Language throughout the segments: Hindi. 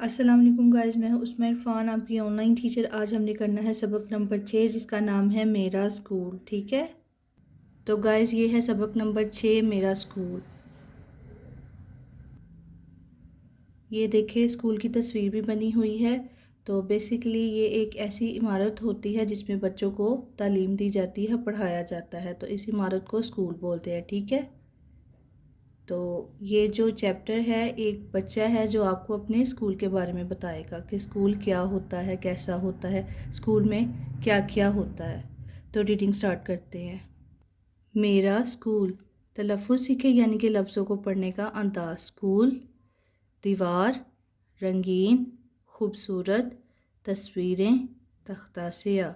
अस्सलाम वालेकुम गाइस, मैं हूँ उस्मा इरफान, आपकी ऑनलाइन टीचर। आज हमने करना है सबक नंबर 6 जिसका नाम है मेरा स्कूल। ठीक है, तो गाइस ये है सबक नंबर 6 मेरा स्कूल। ये देखिए स्कूल की तस्वीर भी बनी हुई है। तो बेसिकली ये एक ऐसी इमारत होती है जिसमें बच्चों को तालीम दी जाती है, पढ़ाया जाता है, तो इस इमारत को स्कूल बोलते हैं। ठीक है, तो ये जो चैप्टर है, एक बच्चा है जो आपको अपने स्कूल के बारे में बताएगा कि स्कूल क्या होता है, कैसा होता है, स्कूल में क्या क्या होता है। तो रीडिंग स्टार्ट करते हैं। मेरा स्कूल। तलफ़्फ़ुज़ सीखे यानी कि लफ्ज़ों को पढ़ने का अंदाज़। स्कूल, दीवार, रंगीन, खूबसूरत, तस्वीरें, तख्तासिया।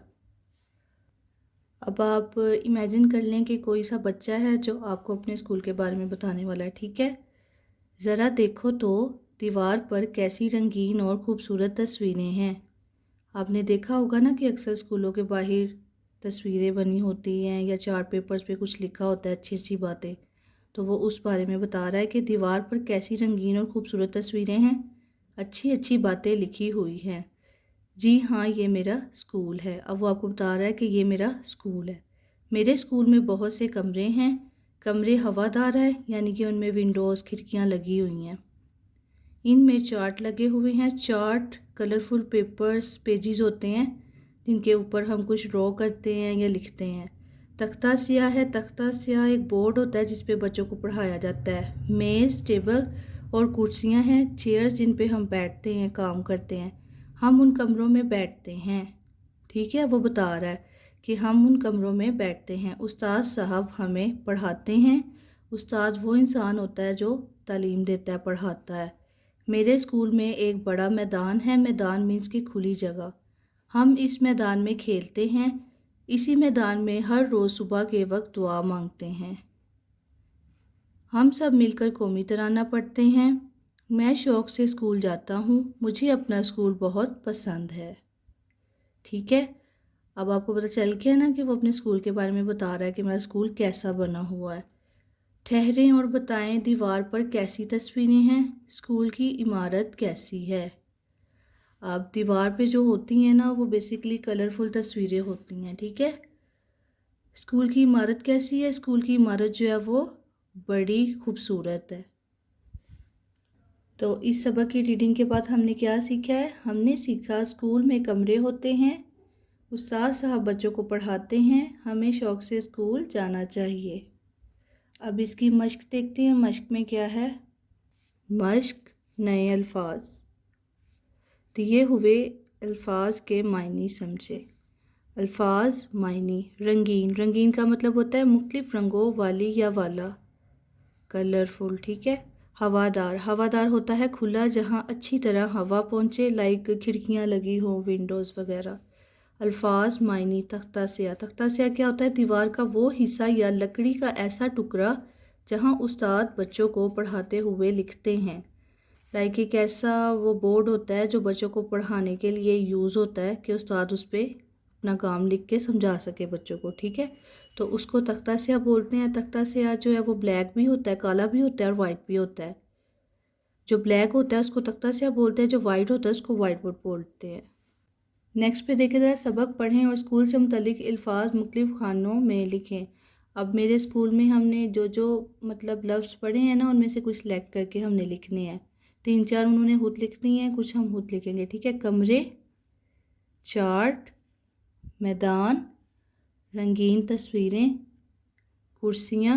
अब आप इमेजिन कर लें कि कोई सा बच्चा है जो आपको अपने स्कूल के बारे में बताने वाला है। ठीक है, ज़रा देखो तो दीवार पर कैसी रंगीन और ख़ूबसूरत तस्वीरें हैं। आपने देखा होगा ना कि अक्सर स्कूलों के बाहर तस्वीरें बनी होती हैं या चार्ट पेपर्स पे कुछ लिखा होता है, अच्छी अच्छी बातें। तो वो उस बारे में बता रहा है कि दीवार पर कैसी रंगीन और ख़ूबसूरत तस्वीरें हैं, अच्छी अच्छी बातें लिखी हुई हैं। जी हाँ, ये मेरा स्कूल है। अब वो आपको बता रहा है कि ये मेरा स्कूल है। मेरे स्कूल में बहुत से कमरे हैं। कमरे हवादार है यानी कि उनमें विंडोज़, खिड़कियाँ लगी हुई हैं। इनमें चार्ट लगे हुए हैं। चार्ट कलरफुल पेपर्स, पेजेस होते हैं जिनके ऊपर हम कुछ ड्रॉ करते हैं या लिखते हैं। तख्ता स्याह है। तख्ता स्याह एक बोर्ड होता है जिस पे बच्चों को पढ़ाया जाता है। मेज़, टेबल और कुर्सियां हैं, चेयर्स जिन पे हम बैठते हैं, काम करते हैं। हम उन कमरों में बैठते हैं। ठीक है, वो बता रहा है कि हम उन कमरों में बैठते हैं। उस्ताद साहब हमें पढ़ाते हैं। उस्ताद वो इंसान होता है जो तालीम देता है, पढ़ाता है। मेरे स्कूल में एक बड़ा मैदान है। मैदान मीन्स की खुली जगह। हम इस मैदान में खेलते हैं। इसी मैदान में हर रोज़ सुबह के वक्त दुआ मांगते हैं। हम सब मिलकर कौमी तराना पढ़ते हैं। मैं शौक़ से स्कूल जाता हूँ। मुझे अपना स्कूल बहुत पसंद है। ठीक है, अब आपको पता चल गया ना कि वो अपने स्कूल के बारे में बता रहा है कि मेरा स्कूल कैसा बना हुआ है। ठहरें और बताएं दीवार पर कैसी तस्वीरें हैं, स्कूल की इमारत कैसी है। अब दीवार पे जो होती हैं ना, वो बेसिकली कलरफुल तस्वीरें होती हैं। ठीक है, स्कूल की इमारत कैसी है? स्कूल की इमारत जो है वो बड़ी खूबसूरत है। तो इस सबक की रीडिंग के बाद हमने क्या सीखा है? हमने सीखा स्कूल में कमरे होते हैं, उस्ताद साहब बच्चों को पढ़ाते हैं, हमें शौक़ से स्कूल जाना चाहिए। अब इसकी मश्क देखते हैं। मश्क में क्या है? मश्क, नए अल्फाज। दिए हुए अल्फाज के मायने समझे। अल्फाज, मायने। रंगीन। रंगीन का मतलब होता है मुख्तलिफ रंगों वाली या वाला, कलरफुल। ठीक है। हवादार। हवादार होता है खुला, जहाँ अच्छी तरह हवा पहुँचे, लाइक खिड़कियाँ लगी हों, विंडोज़ वगैरह। अल्फाज, मायने। तख्ता स्याह। तख्ता स्याह क्या होता है? दीवार का वो हिस्सा या लकड़ी का ऐसा टुकड़ा जहाँ उस्ताद बच्चों को पढ़ाते हुए लिखते हैं। लाइक एक ऐसा वो बोर्ड होता है जो बच्चों को पढ़ाने के लिए यूज़ होता है कि उस्ताद उस पर अपना काम लिख के समझा सके बच्चों को। ठीक है, तो उसको तख्ता स्याह बोलते हैं। तख्ता स्याह जो है वो ब्लैक भी होता है, काला भी होता है और वाइट भी होता है। जो ब्लैक होता है उसको तख्ता स्याह बोलते हैं, जो वाइट होता है उसको वाइट बोर्ड बोलते हैं। नेक्स्ट पे देखें ज़रा, सबक पढ़ें और स्कूल से मुतल्लिक अल्फाज मुख्तलिफ खानों में लिखें। अब मेरे स्कूल में हमने जो जो मतलब लफ्ज़ पढ़े हैं ना, उनमें से कुछ सेलेक्ट करके हमने लिखने हैं। 3-4 उन्होंने खुद लिख दी हैं, कुछ हम खुद लिखेंगे। ठीक है, कमरे, चार्ट, मैदान, रंगीन तस्वीरें, कुर्सियाँ,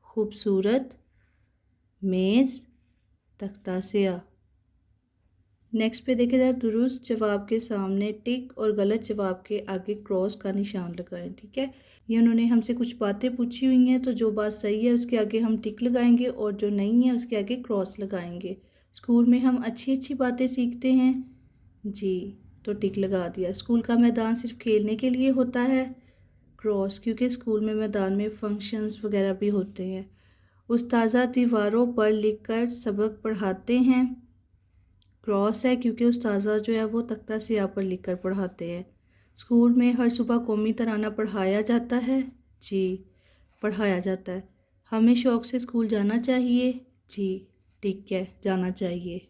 खूबसूरत, मेज़, तख्ता स्याह। नेक्स्ट पे देखें ज़रा, दुरुस्त जवाब के सामने टिक और गलत जवाब के आगे क्रॉस का निशान लगाएं। ठीक है, ये उन्होंने हमसे कुछ बातें पूछी हुई हैं, तो जो बात सही है उसके आगे हम टिक लगाएंगे और जो नहीं है उसके आगे क्रॉस लगाएंगे। स्कूल में हम अच्छी अच्छी बातें सीखते हैं जी, तो टिक लगा दिया। स्कूल का मैदान सिर्फ खेलने के लिए होता है, क्रॉस, क्योंकि स्कूल में मैदान में फंक्शंस वगैरह भी होते हैं। उस्ताज़ा दीवारों पर लिखकर सबक पढ़ाते हैं, क्रॉस है क्योंकि उस्ताज़ा जो है वो तख्ता स्याह पर लिखकर पढ़ाते हैं। स्कूल में हर सुबह कौमी तराना पढ़ाया जाता है जी, पढ़ाया जाता है। हमें शौक़ से स्कूल जाना चाहिए जी, ठीक है, जाना चाहिए।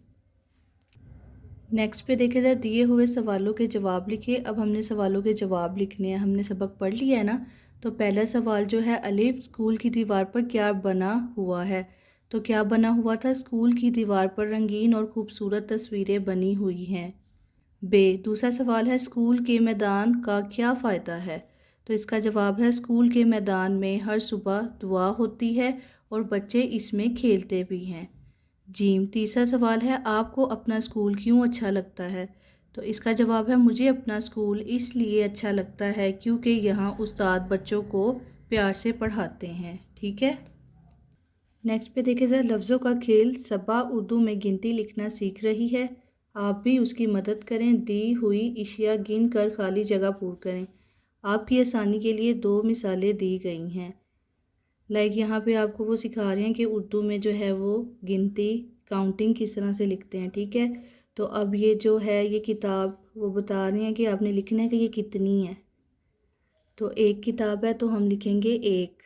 नेक्स्ट पे देखे जाए दिए हुए सवालों के जवाब लिखिए। अब हमने सवालों के जवाब लिखने हैं। हमने सबक पढ़ लिया है ना। तो पहला सवाल जो है, अलिफ स्कूल की दीवार पर क्या बना हुआ है। तो क्या बना हुआ था, स्कूल की दीवार पर रंगीन और खूबसूरत तस्वीरें बनी हुई हैं। बे दूसरा सवाल है, स्कूल के मैदान का क्या फ़ायदा है। तो इसका जवाब है, स्कूल के मैदान में हर सुबह दुआ होती है और बच्चे इसमें खेलते भी हैं। जीम तीसरा सवाल है, आपको अपना स्कूल क्यों अच्छा लगता है। तो इसका जवाब है, मुझे अपना स्कूल इसलिए अच्छा लगता है क्योंकि यहाँ उस्ताद बच्चों को प्यार से पढ़ाते हैं। ठीक है। नेक्स्ट पे देखें ज़रा, लफ्ज़ों का खेल। सबा उर्दू में गिनती लिखना सीख रही है, आप भी उसकी मदद करें। दी हुई इशिया गिन कर खाली जगह पूर्ण करें। आपकी आसानी के लिए दो मिसालें दी गई हैं। यहाँ पे आपको वो सिखा रहे हैं कि उर्दू में जो है वो गिनती काउंटिंग किस तरह से लिखते हैं। ठीक है। तो अब ये जो है ये किताब वो बता रहे हैं कि आपने लिखना है कि ये कितनी है। तो एक किताब है तो हम लिखेंगे एक।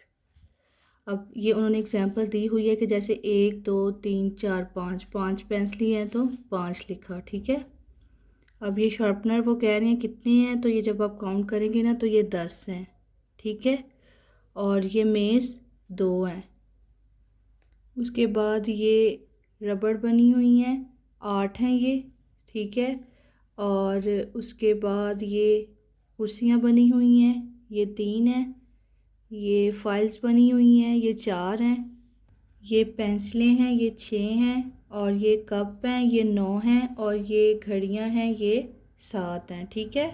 अब ये उन्होंने एग्जांपल दी हुई है कि जैसे 1 2 3 4 5, 5 पेंसिलें हैं तो 5 लिखा। ठीक है। अब ये शार्पनर वो कह रहे हैं कितने हैं, तो ये जब आप काउंट करेंगे ना तो ये 10 हैं। ठीक है। और ये मेज़ 2 हैं। उसके बाद ये रबड़ बनी हुई हैं 8 हैं ये। ठीक है। और उसके बाद ये कुर्सियाँ बनी हुई हैं, ये 3 हैं। ये फाइल्स बनी हुई हैं, ये 4 हैं। ये पेंसिलें हैं, ये 6 हैं। और ये कप हैं, ये 9 हैं। और ये घड़ियाँ हैं, ये 7 हैं। ठीक है।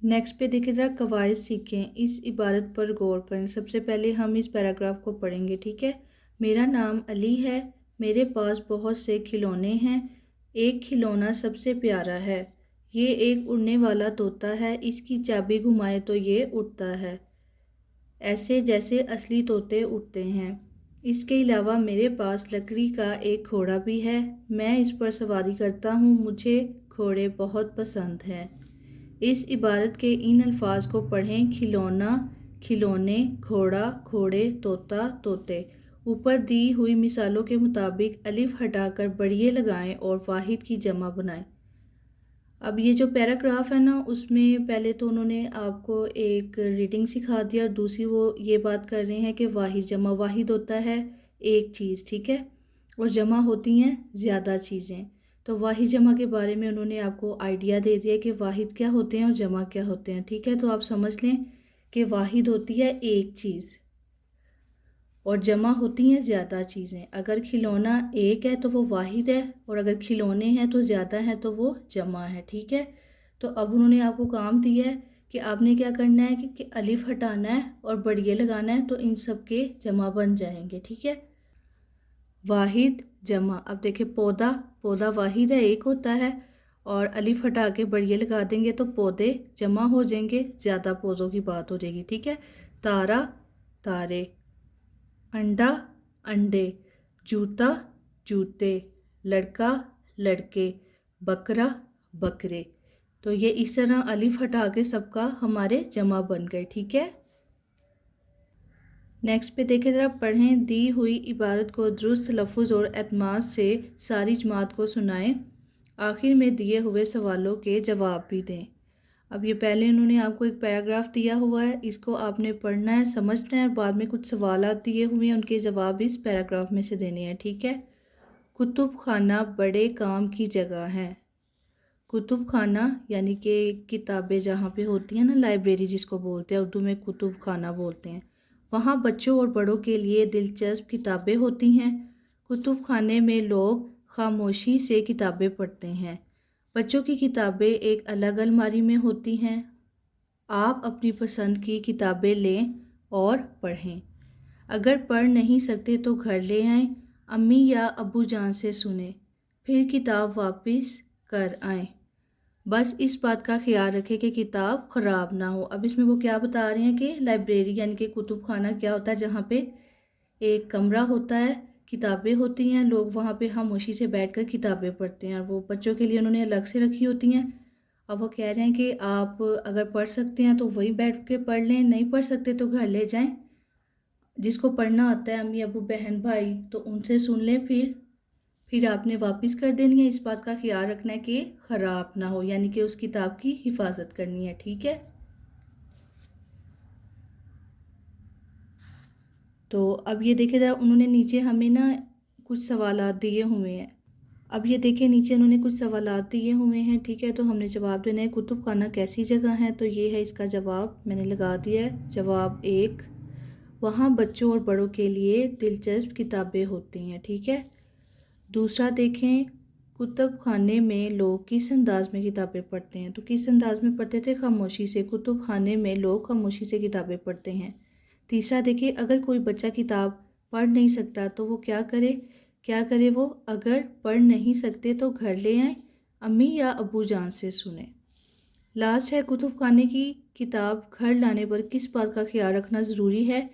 नेक्स्ट पे देखिए ज़रा, कवायद सीखें। इस इबारत पर गौर करें। सबसे पहले हम इस पैराग्राफ को पढ़ेंगे। ठीक है। मेरा नाम अली है, मेरे पास बहुत से खिलौने हैं, एक खिलौना सबसे प्यारा है। ये एक उड़ने वाला तोता है, इसकी चाबी घुमाए तो ये उड़ता है, ऐसे जैसे असली तोते उड़ते हैं। इसके अलावा मेरे पास लकड़ी का एक घोड़ा भी है, मैं इस पर सवारी करता हूँ, मुझे घोड़े बहुत पसंद हैं। इस इबारत के इन अल्फाज को पढ़ें। खिलौना, खिलौने, घोड़ा, घोड़े, तोता, तोते। ऊपर दी हुई मिसालों के मुताबिक अलिफ हटाकर बढ़िए लगाएं और वाहिद की जमा बनाएं। अब ये जो पैराग्राफ है ना, उसमें पहले तो उन्होंने आपको एक रीडिंग सिखा दिया और दूसरी वो ये बात कर रहे हैं कि वाहिद जमा। वाहिद होता है एक चीज़। ठीक है। और जमा होती हैं ज़्यादा चीज़ें। तो वाहिद जमा के बारे में उन्होंने आपको आइडिया दे दिया कि वाहिद क्या होते हैं और जमा क्या होते हैं। ठीक है। तो आप समझ लें कि वाहिद होती है एक चीज़ और जमा होती हैं ज़्यादा चीज़ें। अगर खिलौना एक है तो वो वाहिद है, और अगर खिलौने हैं तो ज़्यादा हैं तो वो जमा है। ठीक है। तो अब उन्होंने आपको काम दिया है कि आपने क्या करना है कि अलिफ हटाना है और बढ़िया लगाना है, तो इन सब के जमा बन जाएंगे। ठीक है। वाहिद जमा। अब देखिए, पौधा, पौधा वाहिद है, एक होता है, और अलिफ हटा के बढ़िया लगा देंगे तो पौधे जमा हो जाएंगे, ज़्यादा पौधों की बात हो जाएगी। ठीक है। तारा, तारे। अंडा, अंडे। जूता, जूते। लड़का, लड़के। बकरा, बकरे। तो ये इस तरह अलिफ हटा के सबका हमारे जमा बन गए। ठीक है। नेक्स्ट पे देखें ज़रा, पढ़ें। दी हुई इबारत को दुरुस्त लफ्ज़ और एतमाद से सारी जमात को सुनाएं। आखिर में दिए हुए सवालों के जवाब भी दें। अब ये पहले उन्होंने आपको एक पैराग्राफ दिया हुआ है, इसको आपने पढ़ना है, समझना है, और बाद में कुछ सवालात दिए हुए हैं, उनके जवाब इस पैराग्राफ में से देने हैं। ठीक है। कुतुब खाना बड़े काम की जगह है। कुतुब खाना यानी कि किताबें जहाँ पे होती हैं ना, लाइब्रेरी जिसको बोलते हैं, उर्दू में कुतुब खाना बोलते हैं। वहाँ बच्चों और बड़ों के लिए दिलचस्प किताबें होती हैं। कुतुब खाने में लोग खामोशी से किताबें पढ़ते हैं। बच्चों की किताबें एक अलग अलमारी में होती हैं। आप अपनी पसंद की किताबें लें और पढ़ें। अगर पढ़ नहीं सकते तो घर ले आएं, अम्मी या अब्बू जान से सुने, फिर किताब वापस कर आएं। बस इस बात का ख्याल रखें कि किताब ख़राब ना हो। अब इसमें वो क्या बता रहे हैं कि लाइब्रेरी यानी कि कुतुब खाना क्या होता है, जहाँ पे एक कमरा होता है, किताबें होती हैं, लोग वहाँ पे खामोशी से बैठकर किताबें पढ़ते हैं, और वो बच्चों के लिए उन्होंने अलग से रखी होती हैं। अब वो कह रहे हैं कि आप अगर पढ़ सकते हैं तो वहीं बैठ के पढ़ लें, नहीं पढ़ सकते तो घर ले जाएं। जिसको पढ़ना आता है, अम्मी अबू बहन भाई, तो उनसे सुन लें फिर फिर आपने वापस कर देनी है। इस बात का ख्याल रखना है कि ख़राब ना हो, यानी कि उस किताब की हिफाजत करनी है, ठीक है। तो अब ये देखिए ज़रा, उन्होंने नीचे हमें ना कुछ सवालात दिए हुए हैं। अब ये देखिए नीचे उन्होंने कुछ सवालात दिए हुए हैं, ठीक है। तो हमने जवाब देना है, कुतुब खाना कैसी जगह है। तो ये है इसका जवाब, मैंने लगा दिया है। जवाब 1, वहाँ बच्चों और बड़ों के लिए दिलचस्प किताबें होती हैं, ठीक है। दूसरा देखें, कुतुब खाने में लोग किस अंदाज में किताबें पढ़ते हैं। तो किस अंदाज में पढ़ते थे, खामोशी से। कुतुब खाने में लोग खामोशी से किताबें पढ़ते हैं। तीसरा देखिए, अगर कोई बच्चा किताब पढ़ नहीं सकता तो वो क्या करे। क्या करे वो, अगर पढ़ नहीं सकते तो घर ले आए, अम्मी या अब्बू जान से सुने। लास्ट है, कुतुब खाने की किताब घर लाने पर किस बात का ख्याल रखना ज़रूरी है।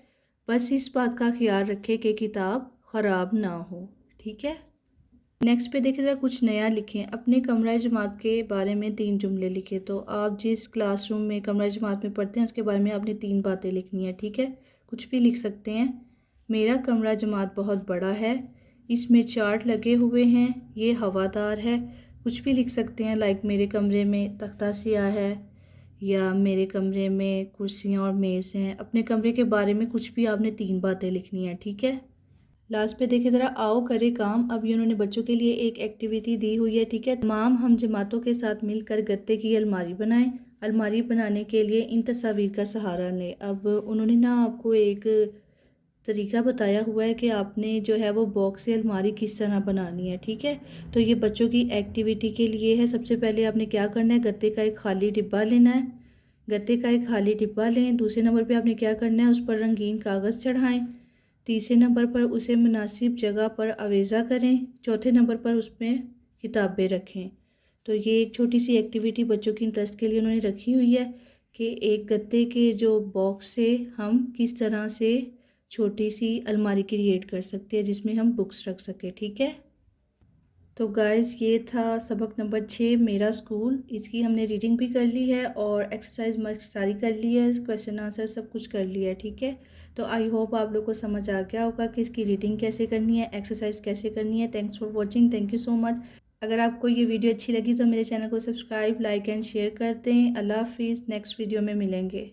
बस इस बात का ख्याल रखें कि किताब ख़राब ना हो, ठीक है। नेक्स्ट पे देखिए ज़रा, कुछ नया लिखें। अपने कमरा जमात के बारे में 3 जुमले लिखें। तो आप जिस क्लासरूम में कमरा जमात में पढ़ते हैं उसके बारे में आपने 3 बातें लिखनी है, ठीक है। कुछ भी लिख सकते हैं। मेरा कमरा जमात बहुत बड़ा है, इसमें चार्ट लगे हुए हैं, ये हवादार है। कुछ भी लिख सकते हैं, लाइक मेरे कमरे में तख्ता सियाह है, या मेरे कमरे में कुर्सियाँ और मेज़ हैं। अपने कमरे के बारे में कुछ भी आपने 3 बातें लिखनी है, ठीक है। लास्ट पे देखिए ज़रा, आओ करे काम। अब ये उन्होंने बच्चों के लिए एक एक्टिविटी दी हुई है, ठीक है। तमाम हम जमातों के साथ मिलकर गत्ते की अलमारी बनाएं। अलमारी बनाने के लिए इन तस्वीर का सहारा लें। अब उन्होंने ना आपको एक तरीका बताया हुआ है कि आपने जो है वो बॉक्स से अलमारी किस तरह बनानी है, ठीक है। तो ये बच्चों की एक्टिविटी के लिए है। सबसे पहले आपने क्या करना है, गत्ते का एक खाली डिब्बा लेना है। गत्ते का एक खाली डिब्बा लें। दूसरे नंबर पे आपने क्या करना है, उस पर रंगीन कागज़ चढ़ाएं। तीसरे नंबर पर उसे मुनासिब जगह पर आवेज़ा करें। चौथे नंबर पर उसमें किताबें रखें। तो ये एक छोटी सी एक्टिविटी बच्चों की इंटरेस्ट के लिए उन्होंने रखी हुई है कि एक गत्ते के जो बॉक्स से हम किस तरह से छोटी सी अलमारी क्रिएट कर सकते हैं जिसमें हम बुक्स रख सकें, ठीक है। तो गाइस, ये था सबक नंबर 6, मेरा स्कूल। इसकी हमने रीडिंग भी कर ली है और एक्सरसाइज मर्क सारी कर ली है, क्वेश्चन आंसर सब कुछ कर लिया है, ठीक है। तो आई होप आप लोग को समझ आ गया होगा कि इसकी रीडिंग कैसे करनी है, एक्सरसाइज कैसे करनी है। Thanks for watching, thank you so much. अगर आपको ये वीडियो अच्छी लगी तो मेरे चैनल को सब्सक्राइब, लाइक एंड शेयर कर दें। अल्लाह हाफिज़, नेक्स्ट वीडियो में मिलेंगे।